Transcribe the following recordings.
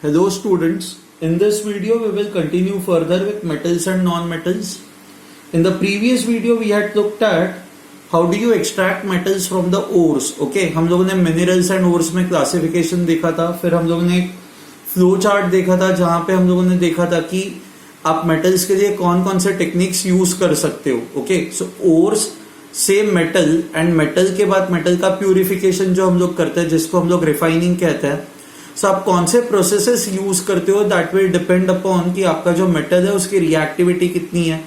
Hello students, in this video we will continue further with metals and non-metals. In the previous video we had looked at how do you extract metals from the ores. Okay, हम लोगों ने minerals and ores में classification देखा था, फिर हम लोगों ने एक flow chart देखा था जहां पे हम लोगों ने देखा था कि आप metals के लिए कौन कौन से techniques use कर सकते हो. Okay, so ores से metal and metal के बाद metal का purification जो हम लोग करते हैं जिसको हम लोग refining कहते हैं. सो आप कौन से प्रोसेसेस यूज करते हो दैट विल डिपेंड अपॉन कि आपका जो मेटल है उसकी रिएक्टिविटी कितनी है.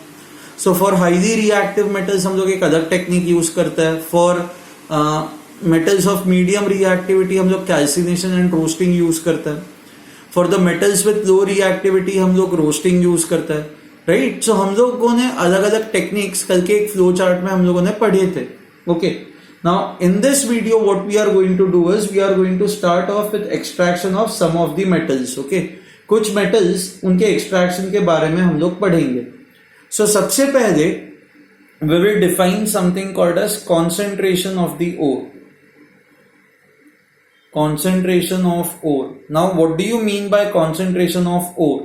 So for highly reactive metals हम लोग एक अलग टेक्निक यूज करते हैं. For metals of medium reactivity हम लोग कैल्सिनेशन एंड रोस्टिंग यूज करते हैं. For the metals with low reactivity हम लोग रोस्टिंग यूज करते हैं. राइट, सो हम लोगों ने अलग अलग टेक्निक्स कल के एक फ्लो चार्ट में हम लोगों ने पढ़े थे. Okay, now in this video what we are going to do is we are going to start off with extraction of some of the metals. Okay, कुछ metals उनके extraction के बारे में हम लोग पढ़ेंगे. So सबसे पहले we will define something called as concentration of the ore. Concentration of ore. Now what do you mean by concentration of ore?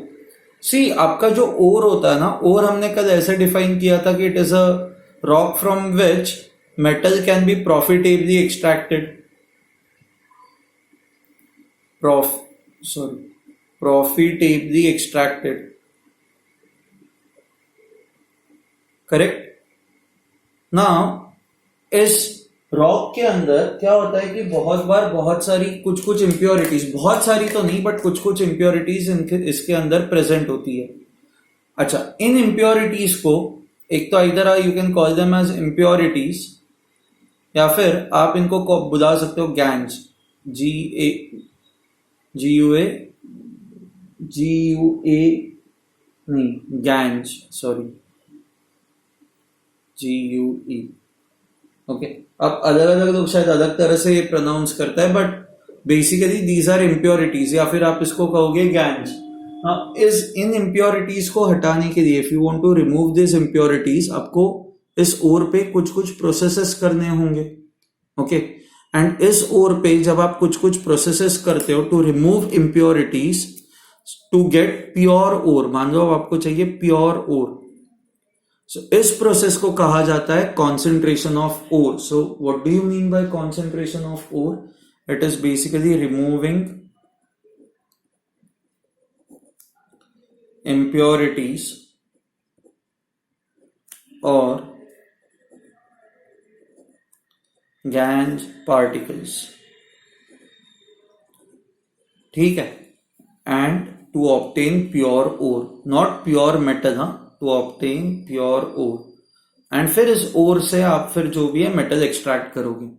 See, आपका जो ore होता है ना, ore हमने कल ऐसे define किया था कि it is a rock from which metal can be profitably extracted. Profitably extracted. Correct? Now, इस रॉक के अंदर क्या होता है कि बहुत बार बहुत सारी कुछ इम्प्योरिटीज, बहुत सारी तो नहीं बट कुछ इम्प्योरिटीज इसके अंदर प्रेजेंट होती है. अच्छा, इन इम्प्योरिटीज को एक तो इधर you can call them as impurities या फिर आप इनको बुला सकते हो gangue. Gangue, sorry, GUE. Okay, अब अलग अलग लोग शायद अलग तरह से ये प्रोनाउंस करता है but basically these are impurities, या फिर आप इसको कहोगे गैंज. इस इन इम्प्योरिटीज को हटाने के लिए if you want to remove this impurities आपको इस ओर पे कुछ प्रोसेसेस करने होंगे. ओके, एंड इस ओर पे जब आप कुछ प्रोसेसेस करते हो to remove impurities to get pure ore, मान लो आपको चाहिए प्योर ओर, सो इस प्रोसेस को कहा जाता है concentration of ore. So what do you mean by concentration of ore? It is basically removing impurities or ganj particles. ठीक है, and to obtain pure ore, not pure metal, to obtain pure ore. and फिर इस ore से आप फिर जो भी है metal extract करोगे.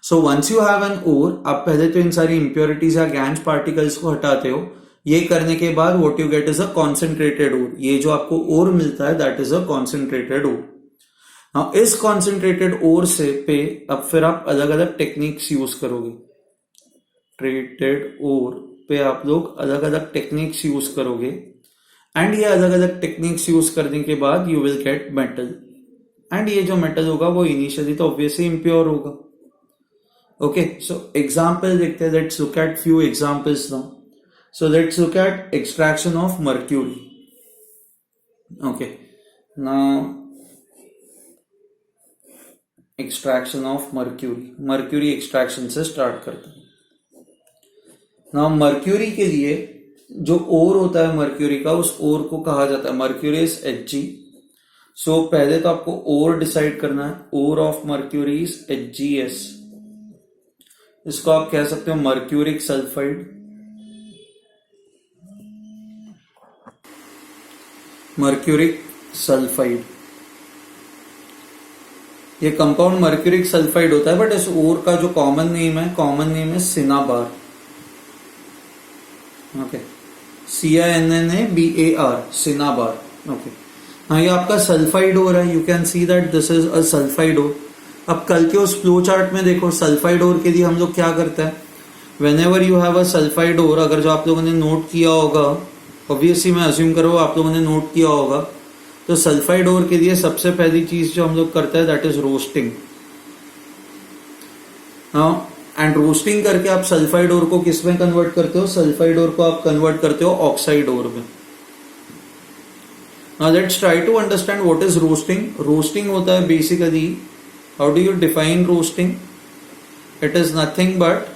so once you have an ore, आप पहले तो इन सारी impurities या ganj particles को हटाते हो. ये करने के बाद what you get is a concentrated ore. ये जो आपको ore मिलता है that is a concentrated ore. Now इस concentrated ore से पे अब फिर आप अलग अलग टेक्निक्स यूज करोगे. ट्रेटेड ore पे आप लोग अलग अलग टेक्निक्स यूज करोगे एंड ये अलग अलग टेक्निक्स यूज करने के बाद you will get metal. And ये जो मेटल होगा वो इनिशियली तो ऑब्वियसली इम्प्योर होगा. ओके, सो एग्जाम्पल देखते हैं. Let's look at few examples now. So let's look at extraction of mercury. Okay, now extraction of mercury extraction से start करते हैं. now mercury के लिए जो ore होता है mercury का, उस ore को कहा जाता है mercurous Hg. so पहले तो आपको ore डिसाइड करना है. ore of mercury is HgS. इसको आप कह सकते हो mercuric sulfide. मर्क्यूरिक सल्फाइड, ये कंपाउंड मर्क्यूरिक सल्फाइड होता है बट इस ओर का जो कॉमन नेम है cinnabar. Okay, CINNABAR, cinnabar. Okay, हाँ, ये आपका सल्फाइड ओर है. You can see that this is a sulphide ore. अब कल के उस फ्लो चार्ट में देखो सल्फाइड ओर के लिए हम लोग क्या करते हैं. Whenever you have a sulphide ore, अगर जो आप लोगों ने नोट किया होगा, ऑब्वियसली मैं अज्यूम करो आप लोगों ने नोट किया होगा, तो सल्फाइड ओर के लिए सबसे पहली चीज जो हम लोग करते हैं that is roasting. And roasting करके आप सल्फाइड ओर को किस में कन्वर्ट करते हो? सल्फाइड ओर को आप कन्वर्ट करते हो ऑक्साइड ओर में. Now let's try to understand what is roasting. Roasting होता है basically, how do you define roasting? It is nothing but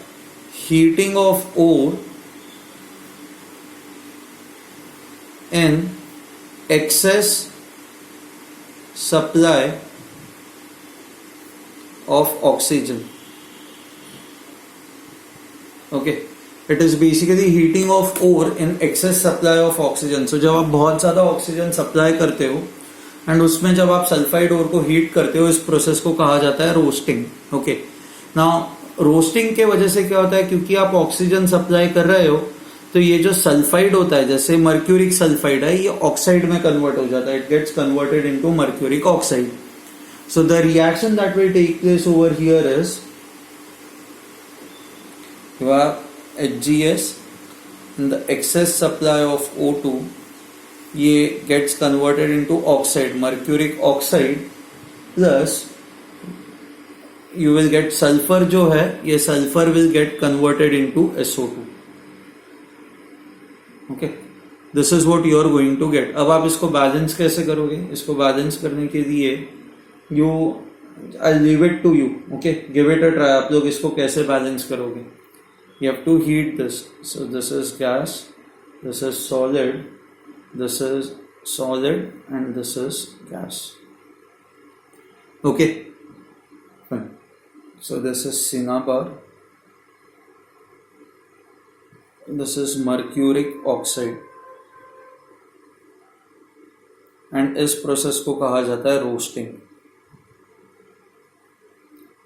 heating of ore in excess supply of oxygen. Okay. It is basically heating of ore in excess supply of oxygen. So जब आप बहुत ज़्यादा oxygen supply करते हो and उसमें जब आप sulphide ओर को हीट करते हो, इस प्रोसेस को कहा जाता है रोस्टिंग. ओके. नाउ रोस्टिंग के वजह से क्या होता है, क्योंकि आप ऑक्सीजन सप्लाई कर रहे हो तो ये जो सल्फाइड होता है, जैसे मर्क्यूरिक सल्फाइड है, ये ऑक्साइड में कन्वर्ट हो जाता है. It gets converted into mercuric oxide. So the reaction that will take place over here is HGS and the excess supply of O2 ये gets converted into oxide, mercuric oxide, plus you will get sulfur जो है, ये sulfur will get converted into SO2. Okay, this is what you are going to get. अब आप इसको balance कैसे करोगे? इसको बैलेंस करने के लिए I'll leave it to you. Okay, give it a try. आप लोग इसको कैसे बैलेंस करोगे? You have to heat this. So this is gas, this is solid, this is solid, and this is gas. Okay, fine. So this is cinnabar, this is mercuric oxide, and इस process को कहा जाता है roasting.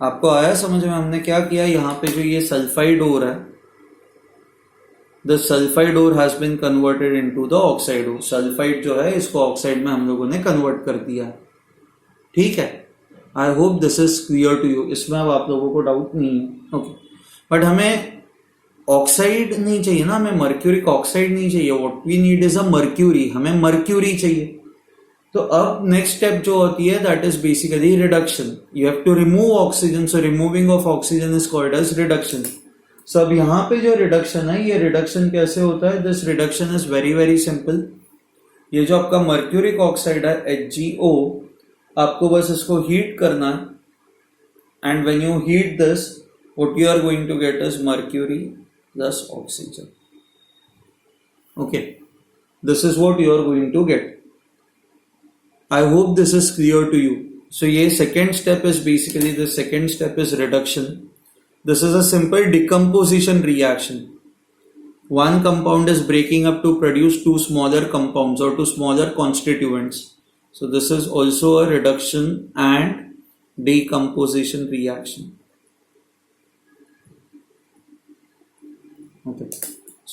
आपको आया समझ में हमने क्या किया? यहाँ पे जो ये सल्फाइड ओर है, the sulphide ore has been converted into the oxide ore. Sulphide जो है इसको ऑक्साइड में हम लोगों ने कन्वर्ट कर दिया. ठीक है. I hope this is clear to you. इसमें अब आप लोगों को डाउट नहीं है. ओके. बट हमें ऑक्साइड नहीं चाहिए ना, हमें मर्क्यूरिक ऑक्साइड नहीं चाहिए. What we need is a mercury. हमें मर्क्यूरी चाहिए. तो अब नेक्स्ट स्टेप जो होती है that is basically reduction. You have to remove oxygen. So removing of oxygen is called as reduction. So अब यहाँ पे जो रिडक्शन है, ये रिडक्शन कैसे होता है? This reduction is very very simple. ये जो आपका मर्क्यूरिक ऑक्साइड है HgO, आपको बस इसको हीट करना है and when you heat this, what you are going to get is mercury plus oxygen. Okay, this is what you are going to get. I hope this is clear to you. So ये second step is basically, the second step is reduction. This is a simple decomposition reaction. One compound is breaking up to produce two smaller compounds or two smaller constituents. So this is also a reduction and decomposition reaction. Okay.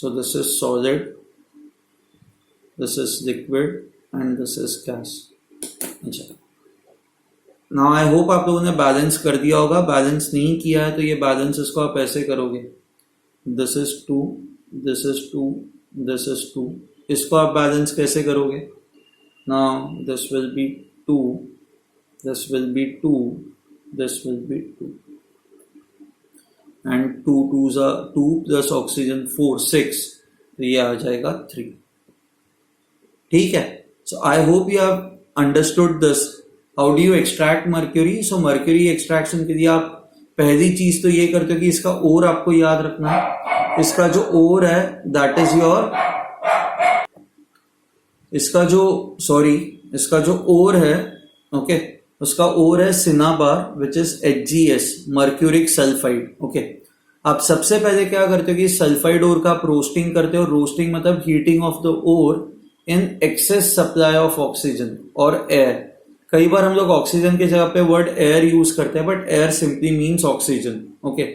So this is solid, this is liquid, and this is gas. अच्छा, now I hope आप लोगों ने balance कर दिया होगा. Balance नहीं किया है तो ये बैलेंस इसको आप ऐसे करोगे, this is 2, this is 2, this is 2. इसको आप बैलेंस कैसे करोगे? Now this will be 2, this will be 2, this will be 2, and 2 2s are 2 plus oxygen 4 6, तो ये आ जाएगा 3. ठीक है. So I hope you have understood this. How do you extract mercury? So mercury extraction के लिए आप पहली चीज तो ये करते हो कि इसका ओर आपको याद रखना है. इसका जो ओर है दैट इज योर, इसका जो ओर है, ओके, उसका ओर है cinnabar which is HgS, mercuric sulphide. Okay. आप सबसे पहले क्या करते हो कि सल्फाइड ओर का आप रोस्टिंग करते हो. रोस्टिंग मतलब heating of the ore in excess supply of oxygen और एयर. कई बार हम लोग ऑक्सीजन की जगह पे वर्ड एयर यूज करते हैं, but air simply means oxygen. Okay.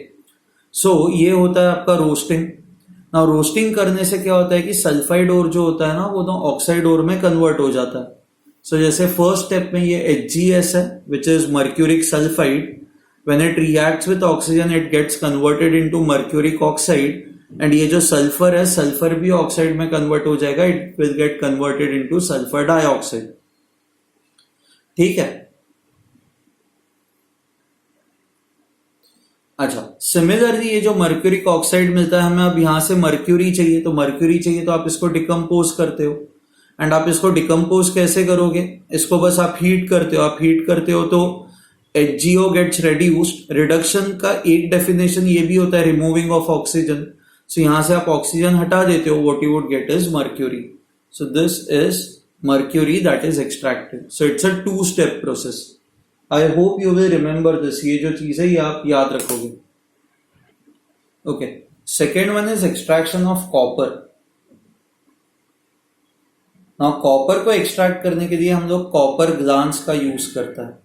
So ये होता है आपका रोस्टिंग. नाउ रोस्टिंग करने से क्या होता है कि सल्फाइड ओर जो होता है ना, वो तो ऑक्साइड ओर में कन्वर्ट हो जाता है. सो जैसे फर्स्ट स्टेप में ये HgS है which is mercuric sulphide. When it reacts with oxygen it gets converted into mercuric oxide, and ये जो सल्फर है, सल्फर भी ऑक्साइड में कन्वर्ट हो जाएगा. It will get converted into sulphur dioxide. ठीक है. अच्छा, सिमिलरली ये जो मर्क्यूरिक ऑक्साइड मिलता है हमें, अब यहां से मर्क्यूरी चाहिए, तो मर्क्यूरी चाहिए तो आप इसको डिकम्पोज करते हो। एंड आप इसको डिकम्पोज कैसे करोगे? इसको बस आप हीट करते हो, आप हीट करते हो तो HgO गेट्स रेड्यूस्ड। रिडक्शन का एक डेफिनेशन ये भी होता है रिमूविंग ऑफ ऑक्सीजन। सो यहां से आप ऑक्सीजन हटा देते हो, what you would get is mercury. So this is mercury that is extracted. So it's a 2 step process. I hope you will remember this. ये जो चीज है ये आप याद रखोगे। Okay, second one is extraction of copper. Now copper को extract करने के लिए हम लोग कॉपर ग्लांस का यूज करता है।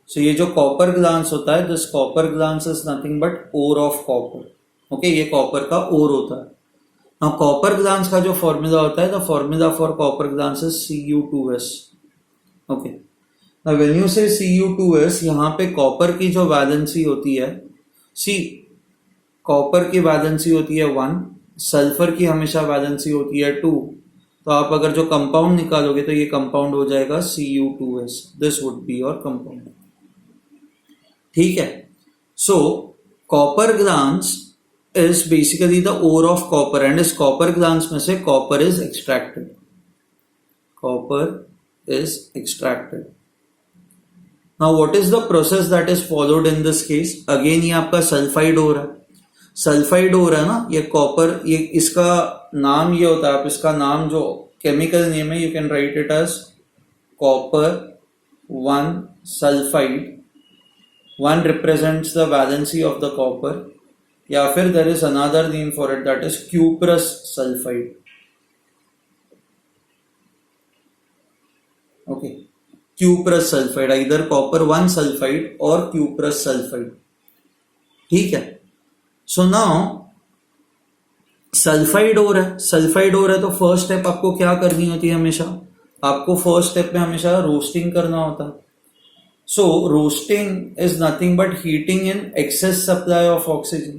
सो ये जो कॉपर ग्लांस होता है, this copper glance is nothing but ore of copper. Okay, ये कॉपर का ओर होता है। नाउ कॉपर ग्लांस का जो फॉर्मूला होता है, the formula for copper glance is Cu2s। Okay, now when you say Cu2s, यहाँ पे कॉपर की जो वैलेंसी होती है, सी कॉपर की वैलेंसी होती है 1, सल्फर की हमेशा वैलेंसी होती है 2। तो आप अगर जो कंपाउंड निकालोगे तो ये कंपाउंड हो जाएगा Cu2s। This would be your compound. ठीक है, so copper glance is basically the ore of copper and इस कॉपर ग्लांस में से copper is extracted. Copper is extracted. Now what is the process that is followed in this case? Again ये आपका sulphide हो रहा है, sulphide हो रहा है ना, ये कॉपर, ये इसका नाम ये होता है, आप इसका नाम जो केमिकल नेम है you can write it as copper 1 sulphide. 1 represents the valency of the copper, या फिर there is another name for it that is cuprous sulfide. Okay, cuprous sulfide, either copper 1 sulfide or cuprous sulfide. ठीक है, so now sulphide हो रहा है, sulphide हो रहा है तो फर्स्ट स्टेप आपको क्या करनी होती है? हमेशा आपको फर्स्ट स्टेप में हमेशा रोस्टिंग करना होता है। So roasting is nothing but heating in excess supply of oxygen.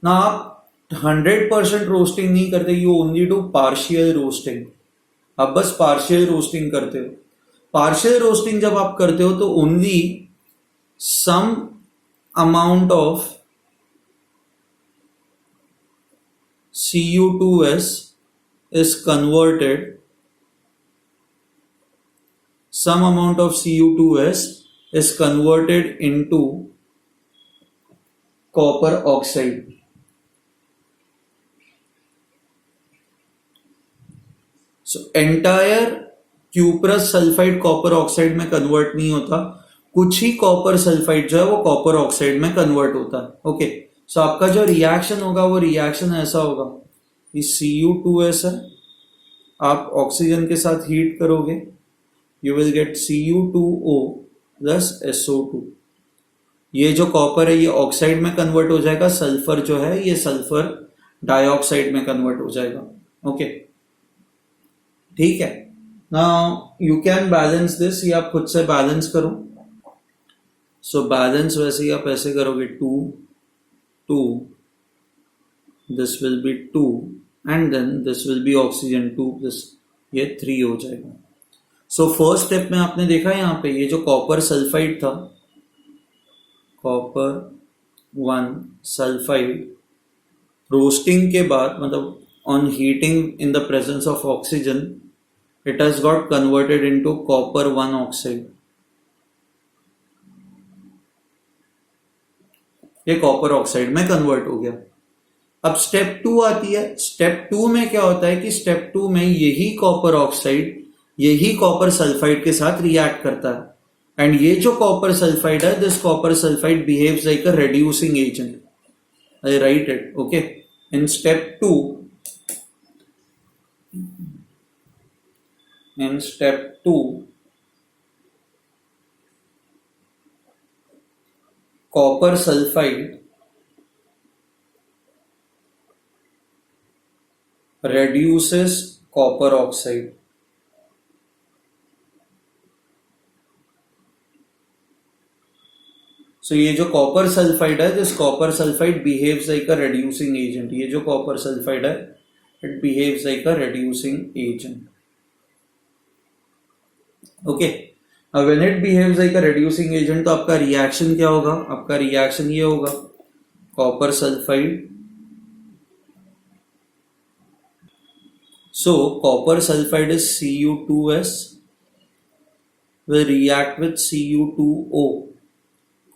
Now आप 100% रोस्टिंग नहीं करते, you only do partial roasting. आप बस partial रोस्टिंग करते हो। partial रोस्टिंग जब आप करते हो तो only some amount of Cu2s is converted, some amount of Cu2s is converted into copper oxide. So entire cuprous sulfide copper oxide में convert नहीं होता, कुछ ही कॉपर सल्फाइड जो है वो कॉपर ऑक्साइड में कन्वर्ट होता है। ओके, सो आपका जो रिएक्शन होगा वो रिएक्शन ऐसा होगा, ये Cu2s है, आप ऑक्सीजन के साथ हीट करोगे, you will get Cu2O plus SO2। ये जो कॉपर है ये ऑक्साइड में कन्वर्ट हो जाएगा, सल्फर जो है ये सल्फर डाइऑक्साइड में कन्वर्ट हो जाएगा। ओके, ठीक है। Now you can balance this, ये आप खुद से बैलेंस करो। सो बैलेंस वैसे ही आप ऐसे करोगे 2 2, this will be 2 and then this will be oxygen 2 plus ये 3 हो जाएगा। सो फर्स्ट स्टेप में आपने देखा यहाँ पे ये जो कॉपर सल्फाइड था, कॉपर 1 सल्फाइड, रोस्टिंग के बाद मतलब on heating in the presence of oxygen it has got converted into copper 1 oxide. ये कॉपर ऑक्साइड में कन्वर्ट हो गया। अब स्टेप 2 आती है। स्टेप 2 में क्या होता है कि स्टेप 2 में यही कॉपर ऑक्साइड यही कॉपर सल्फाइड के साथ रिएक्ट करता है एंड ये जो कॉपर सल्फाइड है, this copper sulphide behaves like a reducing agent. I write it. Okay, in step 2, copper sulfide reduces copper oxide. So ये जो कॉपर सल्फाइड है, this copper sulphide behaves like a reducing agent. ये जो copper sulphide है it behaves like a reducing agent. Okay, अब when it behaves like a reducing agent तो आपका reaction क्या होगा? आपका रिएक्शन ये होगा copper sulfide. So copper sulfide is Cu2s will react with Cu2O.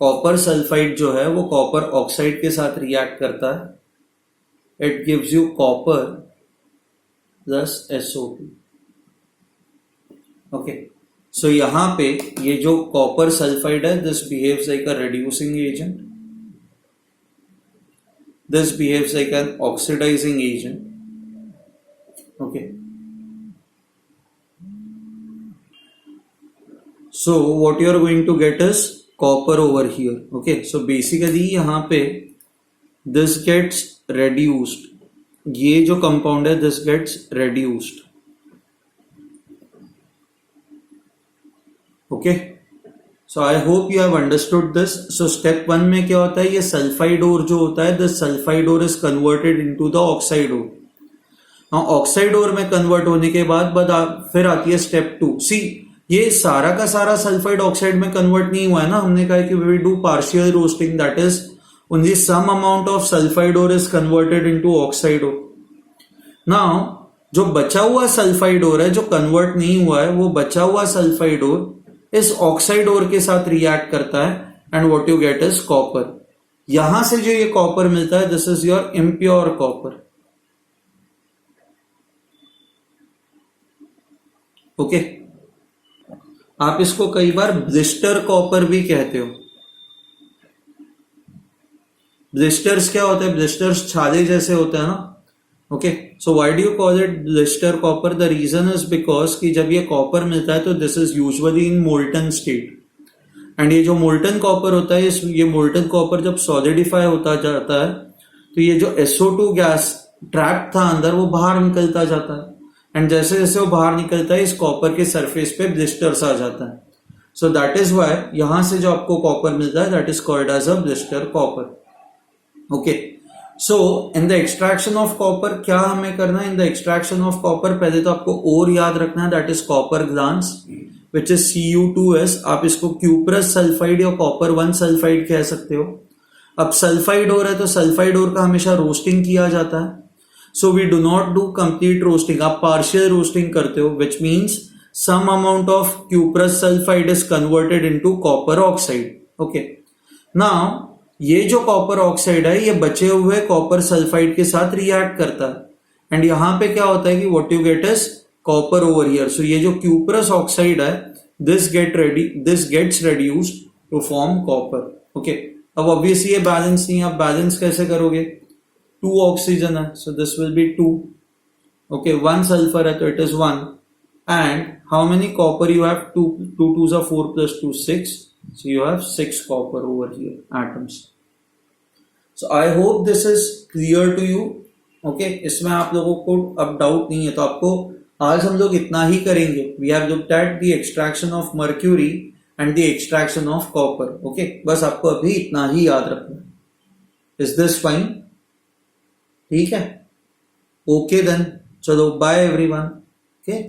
Copper sulphide जो है वो कॉपर ऑक्साइड के साथ रिएक्ट करता है. It gives you copper plus SO2. Okay, so यहां पे ये जो कॉपर सल्फाइड है, this behaves like a reducing agent. This behaves like an oxidizing agent. Okay. So what you are going to get is copper over here. Okay. So basically यहाँ पे this gets reduced. ये जो compound है this gets reduced. Okay. So I hope you have understood this. So step 1 में क्या होता है, ये सल्फाइड ओर जो होता है, the sulphide ore is converted into the oxide ore. Now oxide ore में कन्वर्ट होने के बाद फिर आती है स्टेप 2. सी ये सारा का सारा सल्फाइड ऑक्साइड में कन्वर्ट नहीं हुआ है ना, हमने कहा कि we do partial roasting, that is only some amount of sulphide ore is converted into oxide ore. Now जो बचा हुआ सल्फाइड ओर है, जो कन्वर्ट नहीं हुआ है, वो बचा हुआ सल्फाइड ओर इस ऑक्साइड ओर के साथ रिएक्ट करता है and what you get is copper. यहां से जो ये कॉपर मिलता है, this is your impure copper. Okay, आप इसको कई बार ब्लिस्टर कॉपर भी कहते हो. ब्लिस्टर्स क्या होते हैं, ब्लिस्टर्स छाले जैसे होते हैं ना. Okay, so why do you call it blister copper? The reason is because कि जब ये कॉपर मिलता है तो this is usually in molten state. And ये जो मोल्टन कॉपर होता है, ये मोल्टन कॉपर जब सॉलिडिफाई होता जाता है तो ये जो SO2 गैस ट्रैप था अंदर, वो बाहर निकलता जाता है. एंड जैसे जैसे वो बाहर निकलता है, इस कॉपर के सरफेस पे ब्लिस्टर्स आ जाता है. सो दैट इज व्हाई यहां से जो आपको कॉपर मिलता है, that is called as a blister copper. Okay, so in the extraction of copper क्या हमें करना है? In the extraction of copper पहले तो आपको और याद रखना है, that is copper glance which is Cu2s. आप इसको क्यूप्रस सल्फाइड या कॉपर 1 सल्फाइड कह सकते हो. अब सल्फाइड ओर है तो सल्फाइड ओर का हमेशा रोस्टिंग किया जाता है. So we do not do complete roasting, आप partial roasting करते हो, which means some amount of cuprous sulfide is converted into copper oxide. Okay. Now ये जो copper oxide है, ये बचे हुए copper sulfide के साथ react करता है. And यहाँ पे क्या होता है कि what you get is copper over here. So ये जो cuprous oxide है, this gets reduced to form copper. Okay. अब obviously ये balance नहीं है, आप balance कैसे करोगे? 2 ऑक्सीजन है, so this will be 2. Okay, 1 sulfur है तो it is 1. And how many copper you have? 2 2s are 4 plus 2 6. So you have 6 copper over here atoms. So I hope this is clear to you. Okay, इसमें आप लोगों को अब doubt नहीं है. तो आपको आज हम लोग इतना ही करेंगे. We have looked at the extraction of mercury and the extraction of copper. Okay, बस आपको अभी इतना ही याद रखना. Is this fine? ठीक है, ओके देन, चलो बाय एवरीवन. ओके.